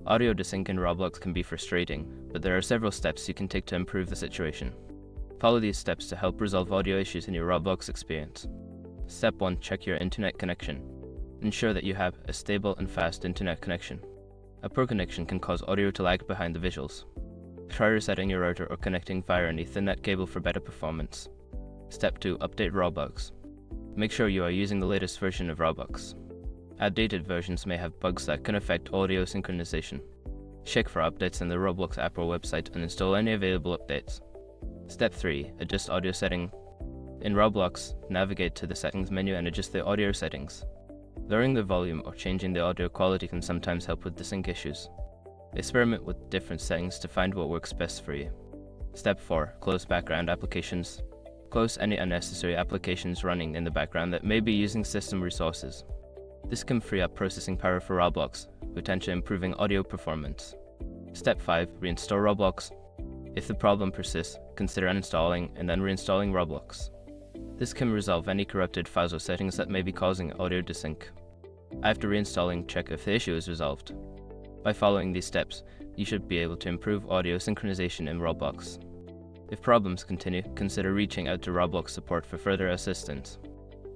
Audio desync in Roblox can be frustrating, but there are several steps you can take to improve the situation. Follow these steps to help resolve audio issues in your Roblox experience. Step 1. Check your internet connection. Ensure that you have a stable and fast internet connection. A poor connection can cause audio to lag behind the visuals. Try resetting your router or connecting via an Ethernet cable for better performance. Step 2. Update Roblox. Make sure you are using the latest version of Roblox. Outdated versions may have bugs that can affect audio synchronization. Check for updates in the Roblox app or website and install any available updates. Step 3. Adjust audio setting. In Roblox, navigate to the settings menu and adjust the audio settings. Lowering the volume or changing the audio quality can sometimes help with desync issues. Experiment with different settings to find what works best for you. Step 4. Close background applications. Close any unnecessary applications running in the background that may be using system resources. This can free up processing power for Roblox, potentially improving audio performance. Step 5. Reinstall Roblox. If the problem persists, consider uninstalling and then reinstalling Roblox. This can resolve any corrupted files or settings that may be causing audio desync. After reinstalling, check if the issue is resolved. By following these steps, you should be able to improve audio synchronization in Roblox. If problems continue, consider reaching out to Roblox support for further assistance.